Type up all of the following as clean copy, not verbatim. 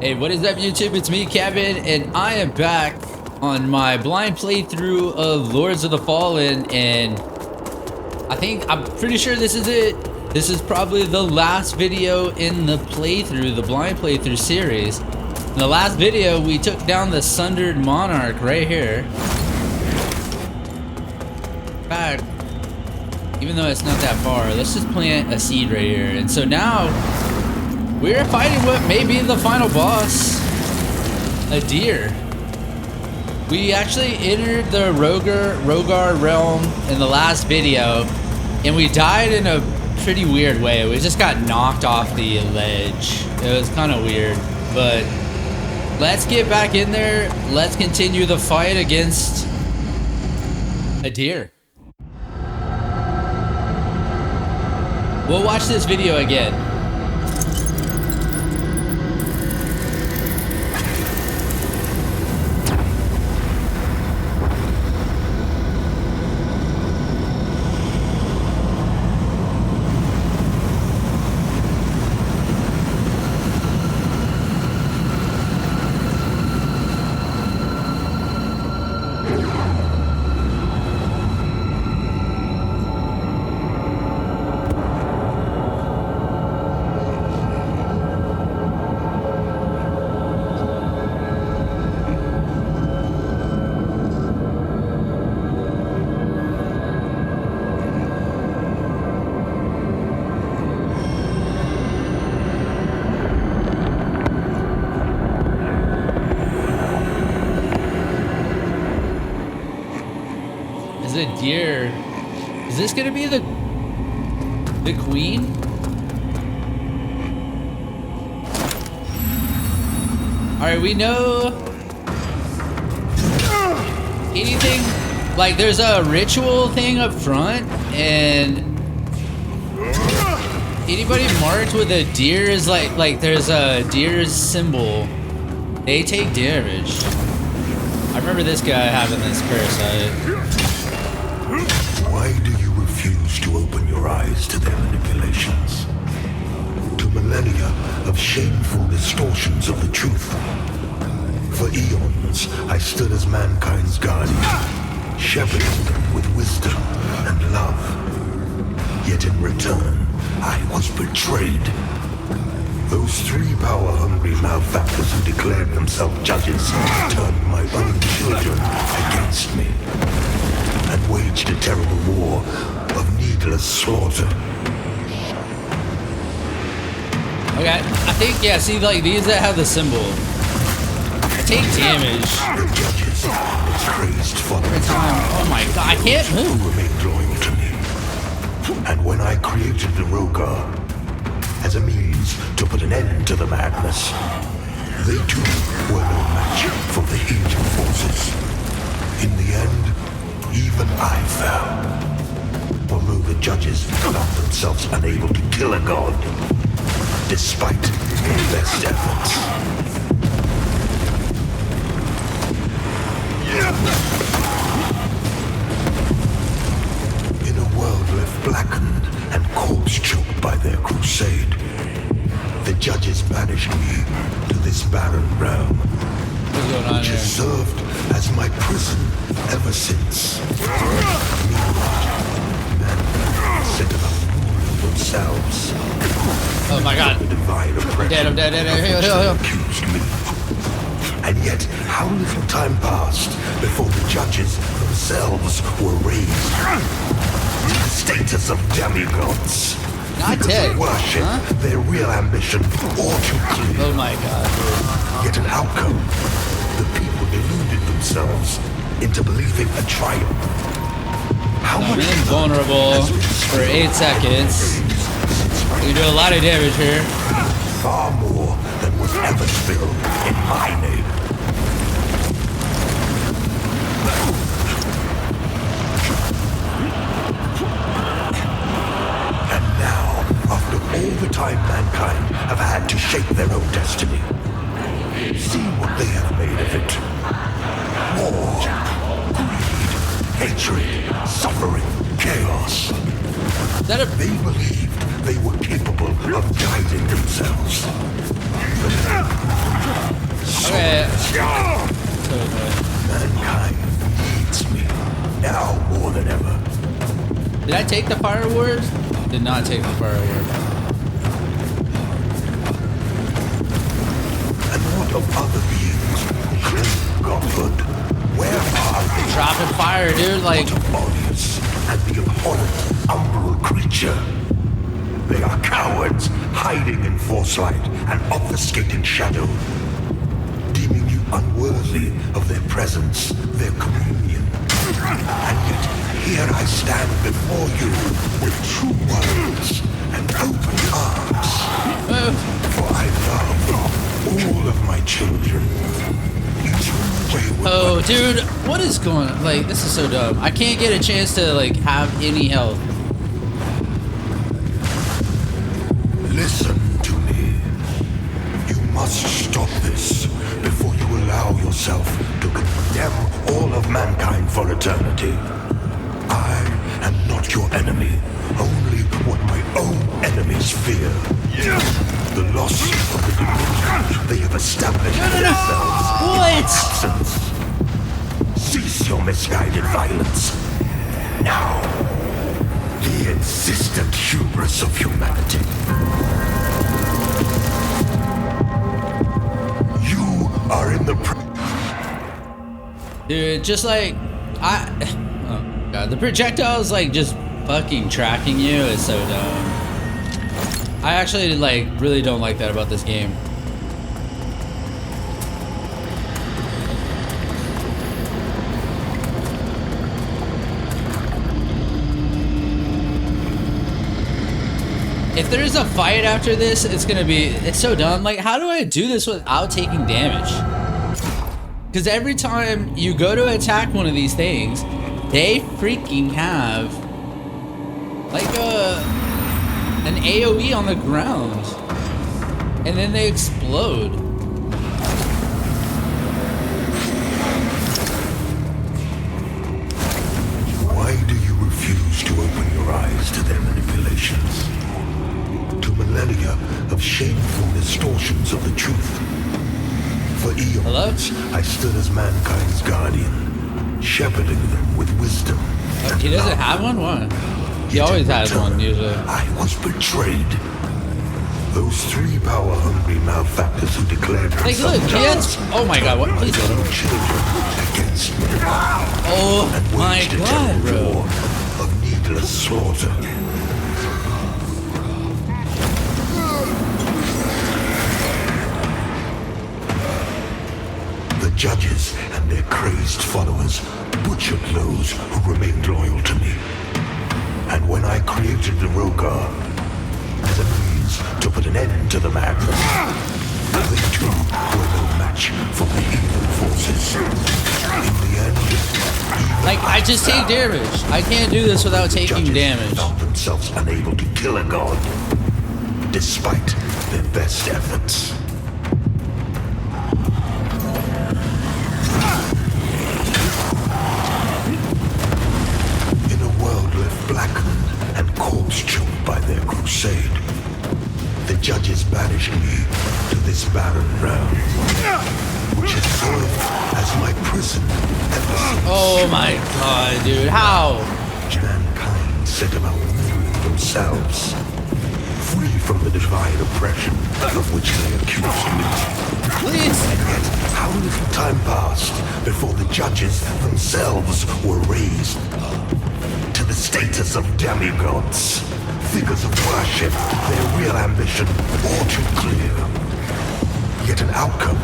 Hey, what is up YouTube? It's me, Kevin, and I am back on my blind playthrough of Lords of the Fallen, and I'm pretty sure this is it. This is probably the last video in the playthrough, the blind playthrough series. In the last video, we took down the Sundered Monarch right here. In fact, even though it's not that far, let's just plant a seed right here. And so now, we're fighting what may be the final boss, Adyr. We actually entered the Rogar realm in the last video, and we died in a pretty weird way. We just got knocked off the ledge. It was kind of weird, but let's get back in there. Let's continue the fight against Adyr. We'll watch this video again. Adyr, is this gonna be the queen? All right, we know anything like there's a ritual thing up front, and anybody marked with a deer is like there's a deer's symbol. They take damage. I remember this guy having this parasite. Why do you refuse to open your eyes to their manipulations? To millennia of shameful distortions of the truth? For eons, I stood as mankind's guardian, shepherding them with wisdom and love. Yet in return, I was betrayed. Those three power-hungry malefactors who declared themselves judges turned my own children against me, and waged a terrible war of needless slaughter. Okay, I think, yeah, see, like, these that have the symbol, take damage. The judges, crazed for every time. Oh my god, I can't move. Who remained loyal to me. And when I created the Rogar as a means to put an end to the madness, they too were no match for the Adyr forces. In the end, even I fell, although the judges found themselves unable to kill a god, despite their best efforts. In a world left blackened and corpse-choked by their crusade, the judges banished me to this barren realm, which has served as my prison ever since. Meanwhile, men set about ruling themselves. Oh my god. The divine oppression I'm dead. accused me. And yet, how little time passed before the judges themselves were raised to the status of demigods. Not dead. Worship their real ambition all too clear. Oh my god. Yet an outcome. The people deluded themselves into believing a triumph. How much invulnerable for 8 seconds. You do a lot of damage here. Far more than was ever spilled in my name. And now, after all the time mankind have had to shape their own destiny, see what they have made of it. War, greed, hatred, suffering, chaos. They believed they were capable of guiding themselves. But So annoying. Mankind needs me now more than ever. Did I take the fire word? Did not take the fire word. And what of other beings who claim godhood? Where are they? Dropping fire, dude. Like, What of Odious and the abhorrent Umbral creature? They are cowards, hiding in foresight and obfuscating shadow, deeming you unworthy of their presence, their communion. And yet, here I stand before you with true words and open arms. For I love all of my children. Each wayward oh, one. dude, what is going on? Like, this is so dumb. I can't get a chance to, like, have any health. Listen to me. You must stop this before you allow yourself to condemn all of mankind for eternity. I am not your enemy, only what my own enemies fear. The loss of the dominion they have established for themselves. What? Absence. Cease your misguided violence. Now, the insistent hubris of humanity. You are in the Dude, just like, oh god, the projectiles like just fucking tracking you is so dumb. I actually like really don't like that about this game. If there's a fight after this, it's so dumb. Like, how do I do this without taking damage? Because every time you go to attack one of these things, they freaking have like an AoE on the ground. And then they explode. Why do you refuse to open your eyes to their manipulations? To millennia of shameful distortions of the truth. For eons, Hello? I stood as mankind's guardian, shepherding them with wisdom. He doesn't have one? What? He always has one, usually. I was betrayed. Those three power-hungry malefactors who declared Like, look, themselves kids! Oh my god, what? Please my don't. own children against me. Oh And my waged a god, terrible bro. war of needless slaughter. The judges and their crazed followers butchered those who remained loyal to me. And when I created the Rogar as a means to put an end to the madness, they too were no match for the evil forces. In the end, Like, I just take damage. I can't do this without taking judges damage. found themselves unable to kill a god, despite their best efforts. In a world left blackened and corpse-choked by their crusade, the judges banished me to this barren realm, which has served as my prison ever since. Oh my god, dude. How? Mankind set about ruling themselves, free from the divine oppression of which they accused me. Please. And yet, how little time passed before the judges themselves were raised to the status of demigods, figures of worship, their real ambition all too clear. Yet an outcome,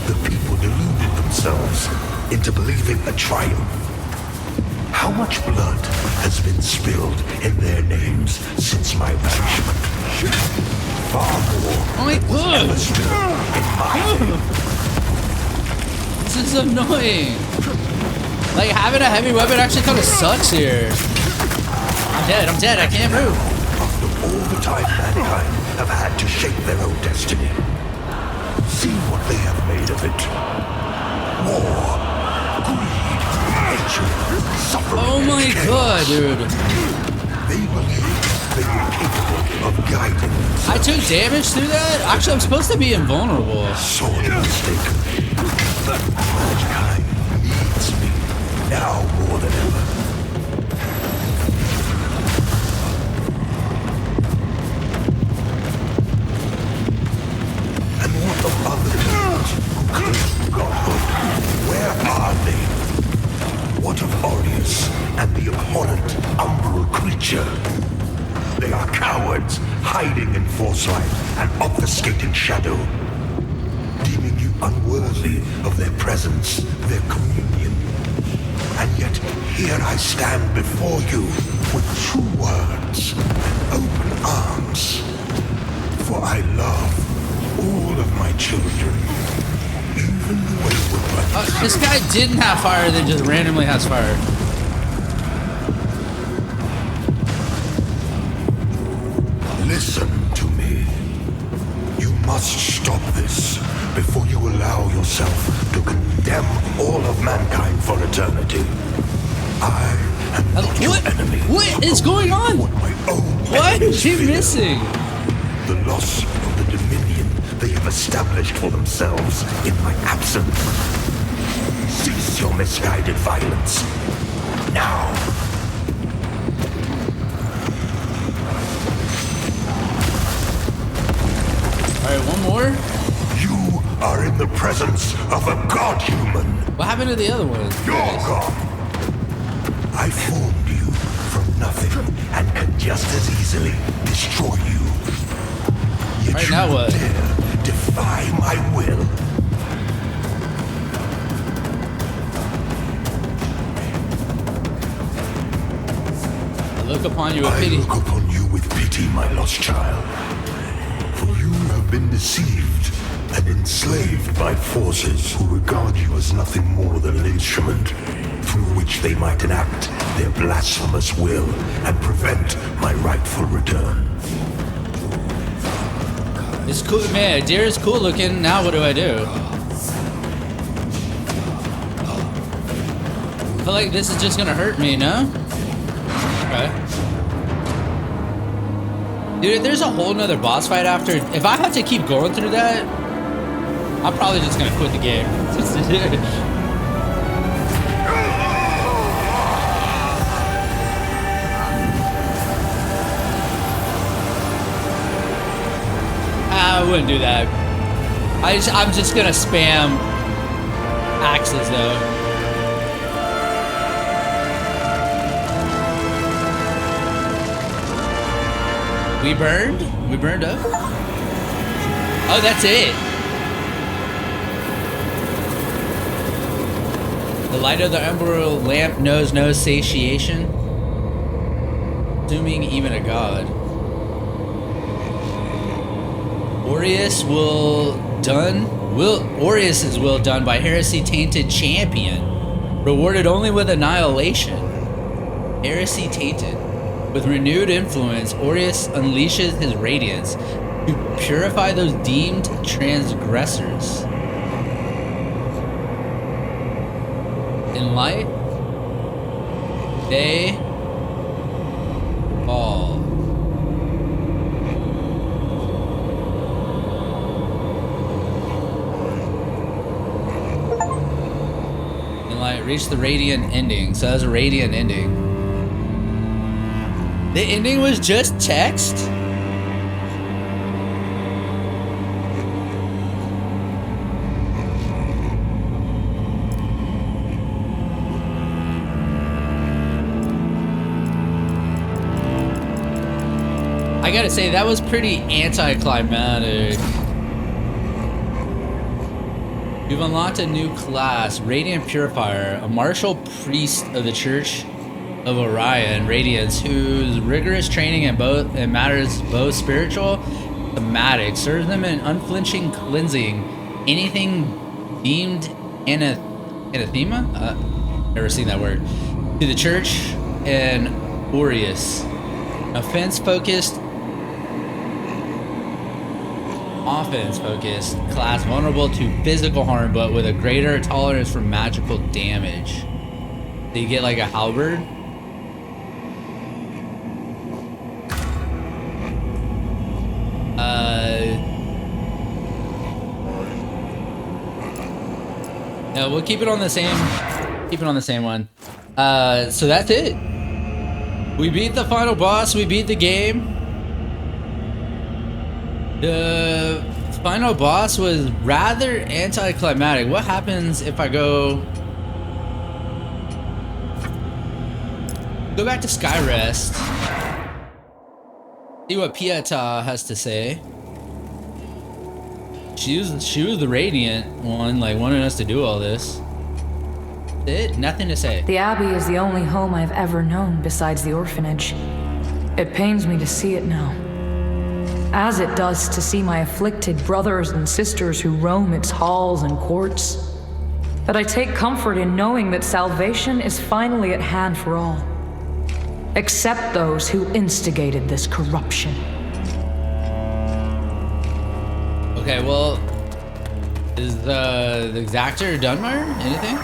the people deluded themselves into believing a triumph. How much blood has been spilled in their names since my banishment? Far more Oh my was ever god. spilled in my name. This is annoying. Like, having a heavy weapon actually kind of sucks here. I'm dead, I can't move. After all the time mankind have had to shape their own destiny, see what they have made of it. War, greed, hatred, suffering, Oh my and chaos. god, dude. They believe they were capable of guiding themselves. I took damage through that? Actually, I'm supposed to be invulnerable. Sorely mistaken. Mankind needs me now more than ever. And what of other demons who claim godhood? Where are they? What of Aureus and the abhorrent umbral creature? They are cowards, hiding in foresight and obfuscating shadow, deeming you unworthy of their presence, their communion. And yet here I stand before you with true words and open arms. For I love all of my children, even the wayward ones. This guy didn't have fire, then just randomly has fire. Listen to me. You must stop this before you allow yourself to condemn all of mankind for eternity. I am not your enemy. What is going on? What my own What is he fear. missing? The loss of the dominion they have established for themselves in my absence. Cease your misguided violence. Now. Alright, one more. You are in the presence of a god-human. What happened to the other one? You're gone. I formed you from nothing and can just as easily destroy you. Yet Right, you now what? dare defy my will. I look upon you with I pity. look upon you with pity, my lost child. For you have been deceived and enslaved by forces who regard you as nothing more than an instrument through which they might enact their blasphemous will and prevent my rightful return. It's cool, man. Adyr is cool looking. Now what do I do? I feel like this is just gonna hurt me, no? Okay. Dude, if there's a whole nother boss fight after, if I have to keep going through that, I'm probably just gonna quit the game. I wouldn't do that. I'm just gonna spam axes though. We burned? We burned up? Oh, that's it. The light of the Umbral lamp knows no satiation. Assuming even a god. Aureus' will done by heresy tainted champion. Rewarded only with annihilation. Heresy tainted. With renewed influence, Aureus unleashes his radiance to purify those deemed transgressors. In light, they fall. In light, reach the radiant ending. So that's a radiant ending. The ending was just text? I gotta say, that was pretty anticlimactic. You've unlocked a new class, Radiant Purifier, a martial priest of the Church of Orion Radiance, whose rigorous training in matters both spiritual and somatic serves them in unflinching cleansing anything deemed anathema? Never seen that word. To the Church and Aureus. Offense-focused class vulnerable to physical harm, but with a greater tolerance for magical damage. Do you get like a halberd? No, we'll keep it on the same. Keep it on the same one. So that's it. We beat the final boss. We beat the game. The final boss was rather anticlimactic. What happens if I go back to Skyrest? See what Pieta has to say. She was the radiant one, like wanting us to do all this. Nothing to say. The Abbey is the only home I've ever known besides the orphanage. It pains me to see it now, as it does to see my afflicted brothers and sisters who roam its halls and courts. But I take comfort in knowing that salvation is finally at hand for all, except those who instigated this corruption. Okay, well, is the Exactor Dunmer anything?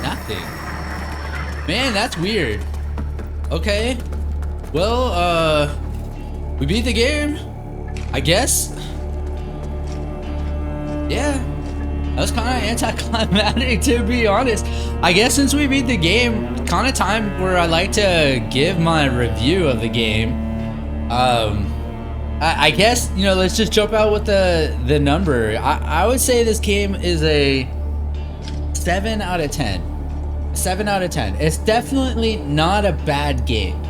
Nothing. Man, that's weird. Okay. Well, we beat the game, I guess. Yeah. That was kind of anticlimactic, to be honest. I guess since we beat the game, kind of time where I like to give my review of the game. I guess, you know, let's just jump out with the number. I would say this game is a 7 out of 10. 7 out of 10. It's definitely not a bad game,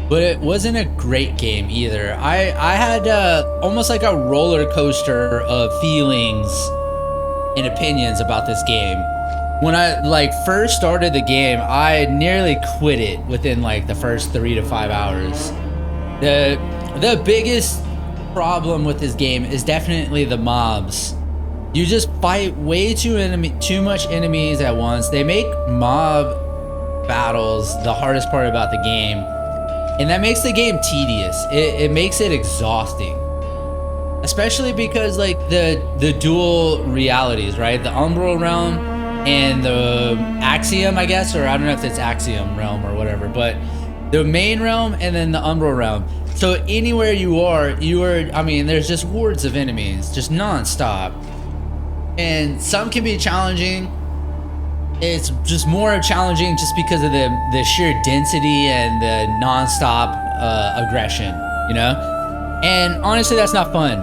but it wasn't a great game either. I had almost like a roller coaster of feelings and opinions about this game. When I first started the game, I nearly quit it within like the first 3 to 5 hours. The biggest problem with this game is definitely the mobs. You just fight way too much enemies at once. They make mob battles the hardest part about the game, and that makes the game tedious. It makes it exhausting, especially because like the dual realities, right? The Umbral Realm and the Axiom, I guess, or I don't know if it's Axiom Realm or whatever, but the main realm and then the Umbral Realm. So anywhere you are, I mean, there's just hordes of enemies, just non-stop. And some can be challenging. It's just more challenging just because of the sheer density and the non-stop aggression, you know? And honestly, that's not fun.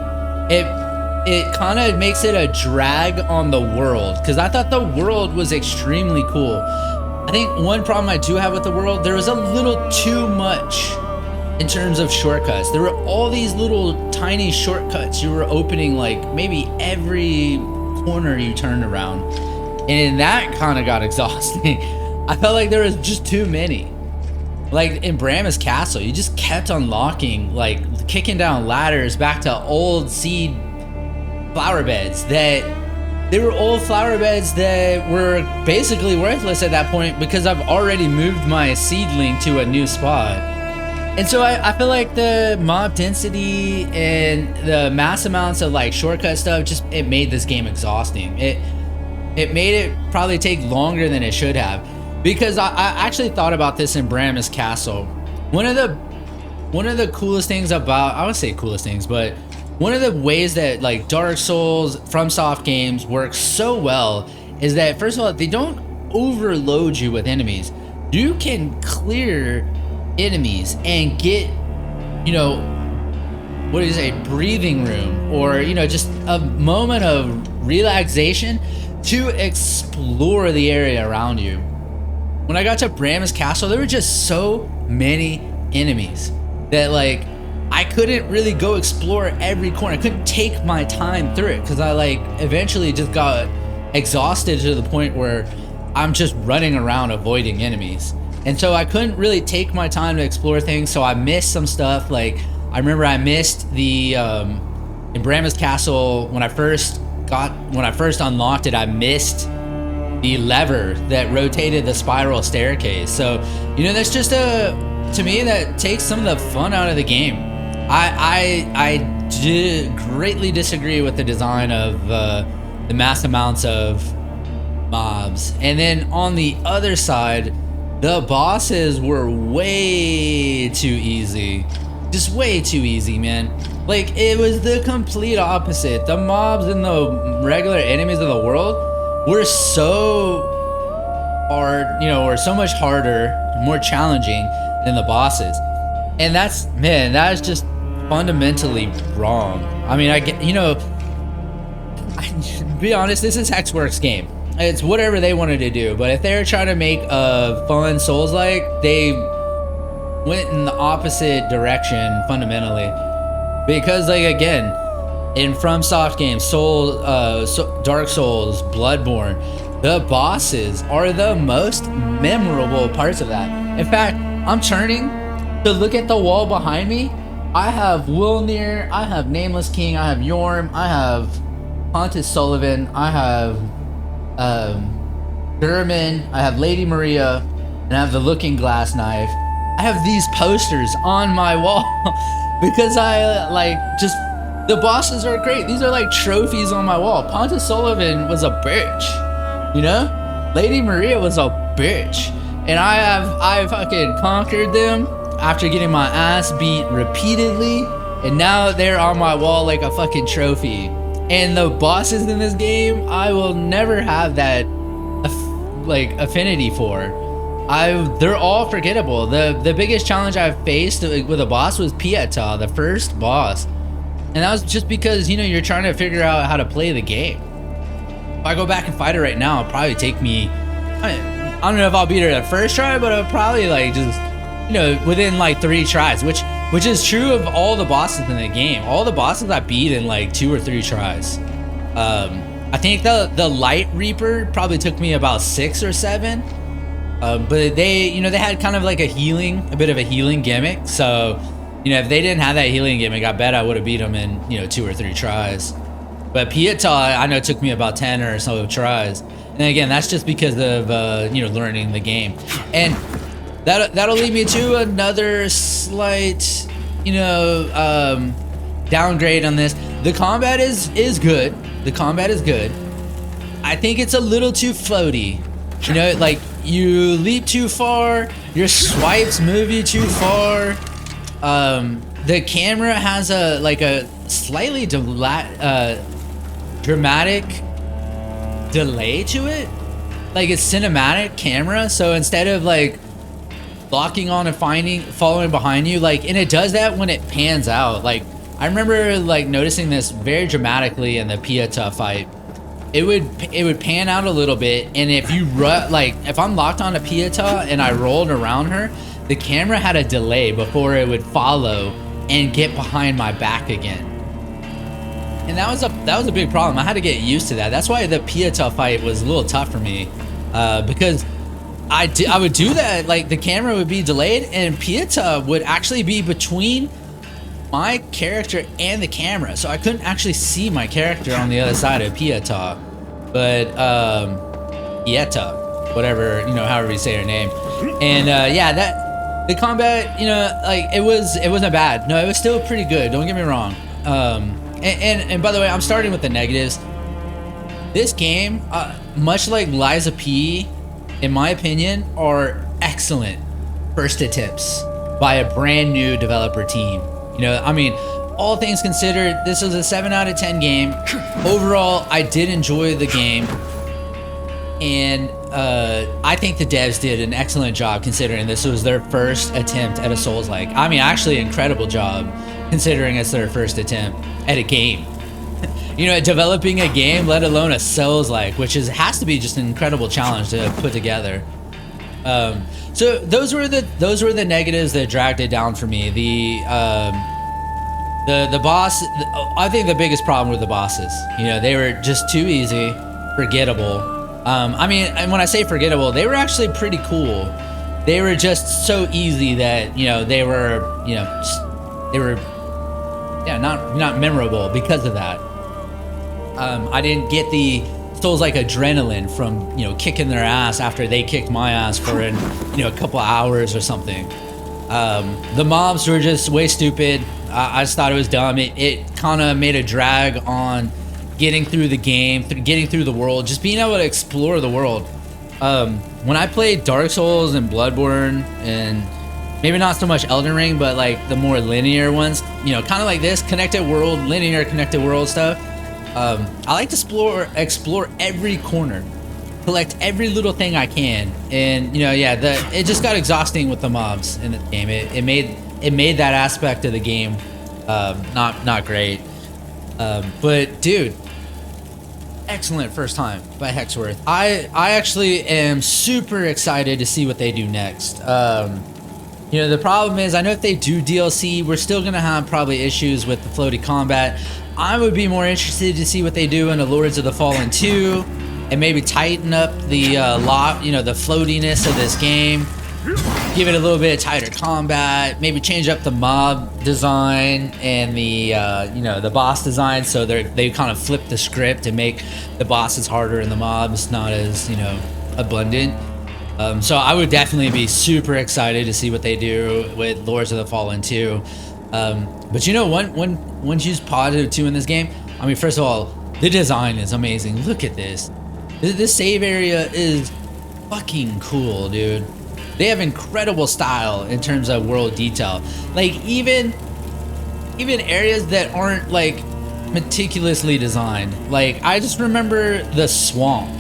It kind of makes it a drag on the world, because I thought the world was extremely cool. I think one problem I do have with the world, there was a little too much in terms of shortcuts. There were all these little tiny shortcuts you were opening like maybe every corner you turned around, and that kind of got exhausting. I felt like there was just too many. Like in Bram's castle, you just kept unlocking, like kicking down ladders back to old seed flower beds that they were old flower beds that were basically worthless at that point because I've already moved my seedling to a new spot. And so I feel like the mob density and the mass amounts of like shortcut stuff, just it made this game exhausting. It made it probably take longer than it should have, because I actually thought about this in Bram's castle. One of the coolest things about, I would say coolest things, but one of the ways that like Dark Souls, FromSoft games work so well is that, first of all, they don't overload you with enemies. You can clear enemies and get, you know, what is a breathing room, or, you know, just a moment of relaxation to explore the area around you. When I got to Bram's castle, there were just so many enemies that like I couldn't really go explore every corner. I couldn't take my time through it because I like eventually just got exhausted to the point where I'm just running around avoiding enemies. And so I couldn't really take my time to explore things, so I missed some stuff. Like, I remember I missed the, in Bram's castle, when I first unlocked it, I missed the lever that rotated the spiral staircase. So, you know, that's just to me, that takes some of the fun out of the game. I greatly disagree with the design of the mass amounts of mobs. And then on the other side, the bosses were way too easy. Just way too easy, man. Like, it was the complete opposite. The mobs and the regular enemies of the world were so hard, you know, or so much harder, more challenging than the bosses. And that's, man, that is just fundamentally wrong. I mean, I get, you know, to be honest, this is Hexworks game. It's whatever they wanted to do, but if they're trying to make a fun Souls-like, they went in the opposite direction fundamentally. Because, like, again, in FromSoft games, Dark Souls, Bloodborne, the bosses are the most memorable parts of that. In fact, I'm turning to look at the wall behind me. I have Wilnir, I have Nameless King, I have Yorm, I have Pontus Sullivan, I have German, I have Lady Maria, and I have the Looking Glass Knife. I have these posters on my wall because I like just, the bosses are great. These are like trophies on my wall. Pontus Sullivan was a bitch, you know? Lady Maria was a bitch. And I fucking conquered them after getting my ass beat repeatedly, and now they're on my wall like a fucking trophy. And the bosses in this game, I will never have that like affinity for. They're all forgettable. The biggest challenge I've faced with a boss was Pieta, the first boss, and that was just because, you know, you're trying to figure out how to play the game. If I go back and fight it right now, it'll probably take me, I don't know if I'll beat her at first try, but it'll probably like just, you know, within like 3 tries, which is true of all the bosses in the game. All the bosses I beat in like 2 or 3 tries. I think the Light Reaper probably took me about 6 or 7. But they, you know, they had kind of like a bit of a healing gimmick. So, you know, if they didn't have that healing gimmick, I bet I would have beat them in, you know, 2 or 3 tries. But Pieta, I know, took me about 10 or so tries. And again, that's just because of, you know, learning the game. And that'll lead me to another slight, you know, downgrade on this. The combat is good. The combat is good. I think it's a little too floaty. You know, like, you leap too far, your swipes move you too far. The camera has a slightly dramatic delay to it. Like, it's cinematic camera, so instead of like locking on and following behind you, like, and it does that when it pans out. Like, I remember like noticing this very dramatically in the Pieta fight. It would pan out a little bit, and if you if I'm locked on a Pieta and I rolled around her, the camera had a delay before it would follow and get behind my back again. And that was a big problem. I had to get used to that. That's why the Pieta fight was a little tough for me, because I would do that. Like, the camera would be delayed, and Pieta would actually be between my character and the camera, so I couldn't actually see my character on the other side of Pieta. But Pieta, whatever, you know, however you say her name. And yeah, that the combat, you know, like, it wasn't bad. No, it was still pretty good, don't get me wrong. And by the way, I'm starting with the negatives. This game, much like Liza P, in my opinion, are excellent first attempts by a brand new developer team. You know, I mean, all things considered, this was a 7 out of 10 game. Overall, I did enjoy the game. And I think the devs did an excellent job, considering this was their first attempt at a Souls-like. I mean, actually, incredible job, considering it's their first attempt at a game. You know, developing a game, let alone a Souls-like, which has to be just an incredible challenge to put together. So those were the negatives that dragged it down for me. The boss, I think the biggest problem were the bosses. You know, they were just too easy, forgettable. I mean, and when I say forgettable, they were actually pretty cool. They were just so easy that, you know, they were not memorable because of that. I didn't get the Souls-like adrenaline from, you know, kicking their ass after they kicked my ass for a couple hours or something. The mobs were just way stupid. I just thought it was dumb. It kind of made a drag on getting through the game, getting through the world, just being able to explore the world. When I played Dark Souls and Bloodborne, and maybe not so much Elden Ring, but like the more linear ones, you know, kind of like this, linear connected world stuff. I like to explore every corner. collect every little thing I can. And you know, yeah, it just got exhausting with the mobs in the game. It made that aspect of the game not great. But dude, excellent first time by Hexworks. I actually am super excited to see what they do next. You know, the problem is, I know if they do DLC, we're still gonna have probably issues with the floaty combat. I would be more interested to see what they do in the Lords of the Fallen 2, and maybe tighten up the you know, the floatiness of this game. Give it a little bit of tighter combat. Maybe change up the mob design and the you know, the boss design, so they kind of flip the script and make the bosses harder and the mobs not as, you know, abundant. So I would definitely be super excited to see what they do with Lords of the Fallen 2. But you know, one huge positive too in this game, I mean, first of all, the design is amazing. Look at this. This save area is fucking cool, dude. They have incredible style in terms of world detail. Like even areas that aren't like meticulously designed. Like I just remember the swamp.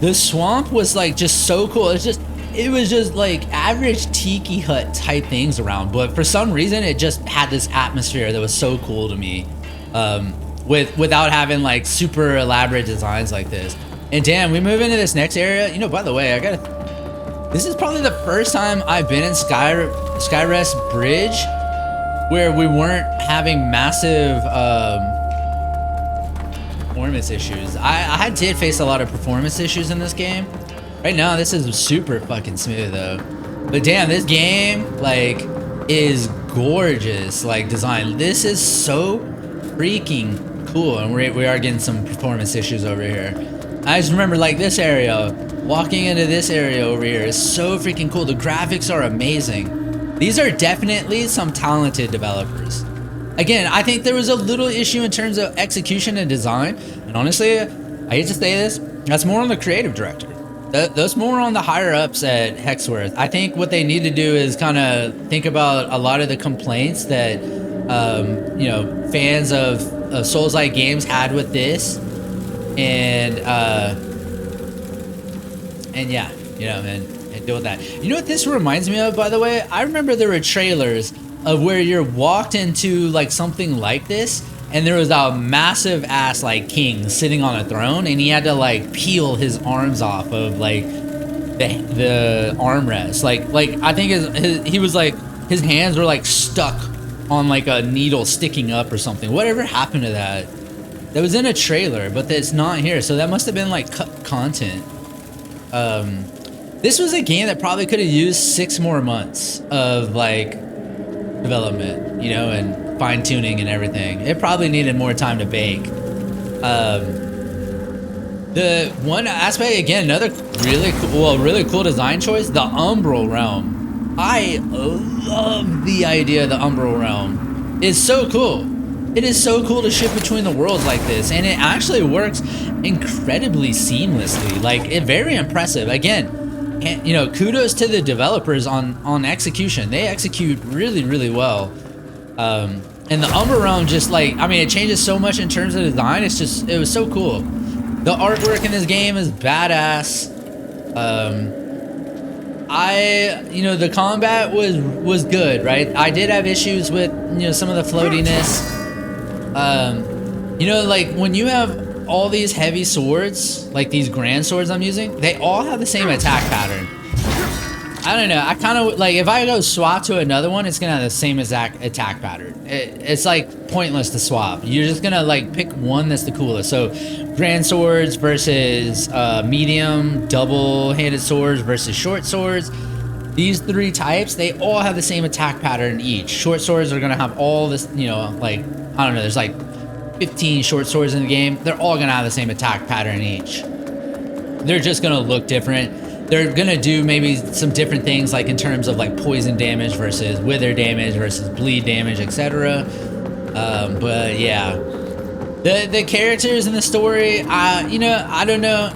The swamp was like just so cool. It was just like average tiki hut type things around, but for some reason it just had this atmosphere that was so cool to me, without having like super elaborate designs like this. And damn, we move into this next area. You know, by the way, this is probably the first time I've been in Skyrest Bridge where we weren't having massive performance issues. I did face a lot of performance issues in this game. Right now, this is super fucking smooth though. But damn, this game like is gorgeous, like design. This is so freaking cool, and we are getting some performance issues over here. I just remember like this area, walking into this area over here is so freaking cool. The graphics are amazing. These are definitely some talented developers. Again, I think there was a little issue in terms of execution and design, and honestly, I hate to say this, that's more on the creative director. That's more on the higher ups at Hexworks. I think what they need to do is kind of think about a lot of the complaints that you know, fans of Souls-like games had with this, and yeah, you know, and deal with that. You know what this reminds me of, by the way? I remember there were trailers of where you're walked into like something like this, and there was a massive ass like king sitting on a throne, and he had to like peel his arms off of like the armrest. Like I think he was like, his hands were like stuck on like a needle sticking up or something. Whatever happened to that? That was in a trailer, but it's not here. So that must have been like cut content. This was a game that probably could have used 6 more months of like development, you know, and fine tuning and everything. It probably needed more time to bake. The one aspect, again, another really cool design choice, the Umbral Realm. I love the idea of the Umbral Realm. It's so cool. It is so cool to shift between the worlds like this, and it actually works incredibly seamlessly. Like, it's very impressive. Again, you know, kudos to the developers on execution. They execute really, really well. And the Umbral Realm just like, I mean, it changes so much in terms of design. It was so cool. The artwork in this game is badass. You know, the combat was good, right? I did have issues with, you know, some of the floatiness. You know, like when you have all these heavy swords, like these grand swords I'm using, they all have the same attack pattern. I don't know, I kind of like, if I go swap to another one, it's gonna have the same exact attack pattern. It's like pointless to swap. You're just gonna like pick one that's the coolest. So grand swords versus medium double-handed swords versus short swords. These 3 types, they all have the same attack pattern each. Short swords are gonna have all this, you know, like, I don't know, there's like 15 short swords in the game. They're all gonna have the same attack pattern each. They're just gonna look different. They're gonna do maybe some different things, like in terms of like poison damage versus wither damage versus bleed damage, etc. But yeah, the characters in the story, you know, I don't know.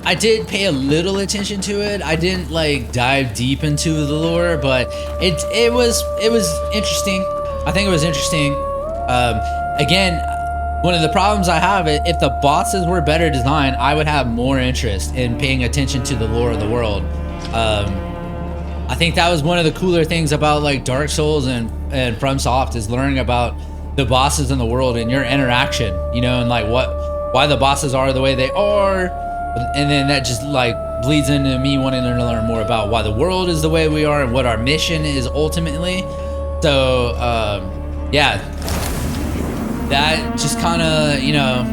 I did pay a little attention to it. I didn't like dive deep into the lore, but it was interesting. I think it was interesting. Again, one of the problems I have, if the bosses were better designed, I would have more interest in paying attention to the lore of the world. I think that was one of the cooler things about like Dark Souls and FromSoft, is learning about the bosses in the world and your interaction, you know, and like why the bosses are the way they are. And then that just like bleeds into me wanting to learn more about why the world is the way we are and what our mission is ultimately. So yeah, that just kind of, you know,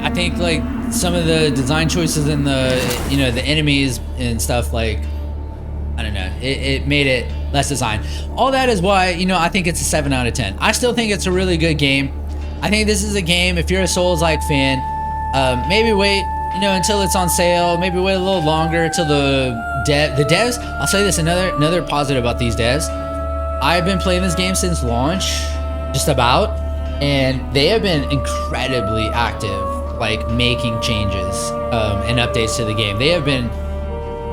I think like some of the design choices in the, you know, the enemies and stuff, like, I don't know, it made it less designed. All that is why, you know, I think it's a 7 out of 10. I still think it's a really good game. I think this is a game, if you're a Souls-like fan, maybe wait, you know, until it's on sale. Maybe wait a little longer till the devs. I'll say this, another positive about these devs. I've been playing this game since launch, just about, and they have been incredibly active, like making changes and updates to the game. They have been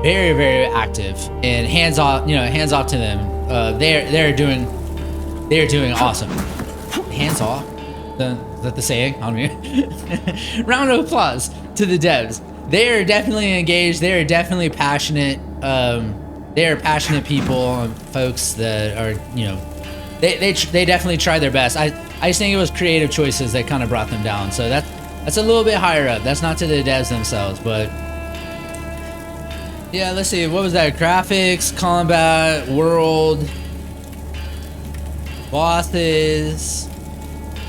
very, very active, and hands off, you know, hands off to them. They're doing awesome. Hands off. Is that the saying? I don't know. Round of applause to the devs. They are definitely engaged. They are definitely passionate. They are passionate people, folks that are, you know, they definitely try their best. I just think it was creative choices that kind of brought them down. So that's a little bit higher up. That's not to the devs themselves, but yeah. Let's see. What was that? Graphics, combat, world, bosses.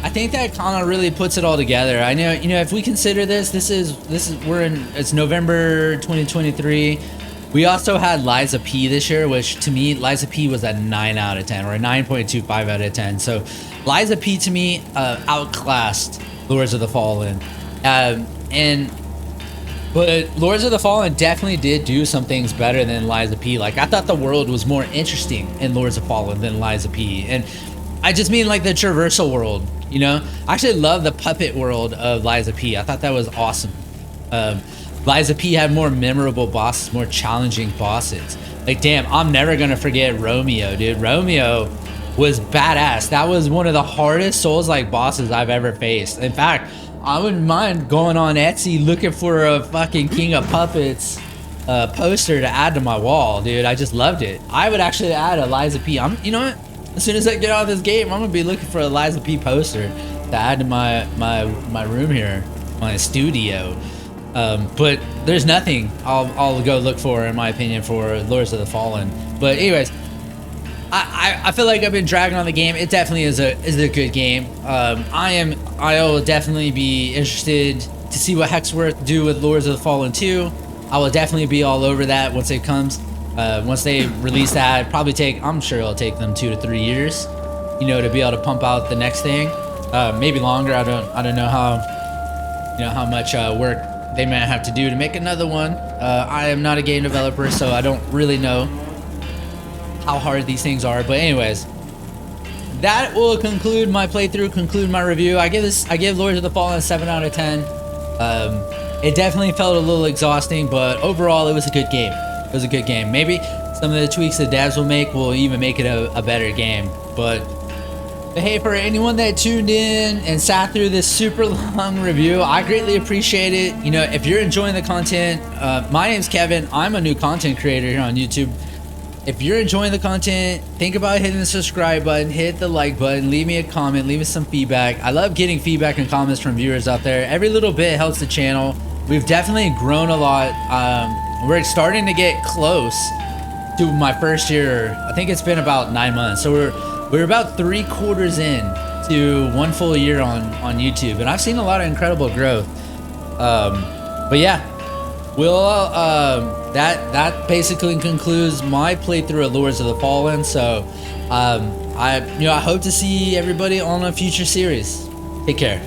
I think that kind of really puts it all together. I know, you know, if we consider this it's November 2023. We also had Liza P this year, which to me, Liza P was a 9 out of 10 or a 9.25 out of 10. So Liza P to me outclassed Lords of the Fallen. But Lords of the Fallen definitely did do some things better than Liza P. Like, I thought the world was more interesting in Lords of the Fallen than Liza P. And I just mean like the traversal world, you know? I actually love the puppet world of Liza P. I thought that was awesome. Liza P had more memorable bosses, more challenging bosses. Like, damn, I'm never gonna forget Romeo, dude. Romeo was badass. That was one of the hardest Souls-like bosses I've ever faced. In fact, I wouldn't mind going on Etsy looking for a fucking King of Puppets poster to add to my wall, dude. I just loved it. I would actually add a Liza P. You know what? As soon as I get out of this game, I'm gonna be looking for a Liza P poster to add to my room here, my studio. But there's nothing I'll go look for, in my opinion, for Lords of the Fallen. But anyways, I feel like I've been dragging on the game. It definitely is a good game. I'll definitely be interested to see what Hexworks do with Lords of the Fallen 2. I will definitely be all over that once it comes. Once they release that, I'm sure it'll take them 2 to 3 years, you know, to be able to pump out the next thing. Maybe longer. I don't know how much work they might have to do to make another one. I am not a game developer, so I don't really know how hard these things are. But anyways, that will conclude my playthrough, conclude my review. I give Lords of the Fallen a 7 out of 10. It definitely felt a little exhausting, but overall it was a good game. It was a good game. Maybe some of the tweaks the devs will make will even make it a better game. But hey, for anyone that tuned in and sat through this super long review, I greatly appreciate it. You know, if you're enjoying the content, my name's Kevin. I'm a new content creator here on YouTube. If you're enjoying the content, think about hitting the subscribe button, hit the like button, leave me a comment, leave me some feedback. I love getting feedback and comments from viewers out there. Every little bit helps the channel. We've definitely grown a lot. We're starting to get close to my first year. I think it's been about 9 months. So we're about 3/4 in to 1 full year on YouTube, and I've seen a lot of incredible growth. But yeah, that basically concludes my playthrough of Lords of the Fallen. So I hope to see everybody on a future series. Take care.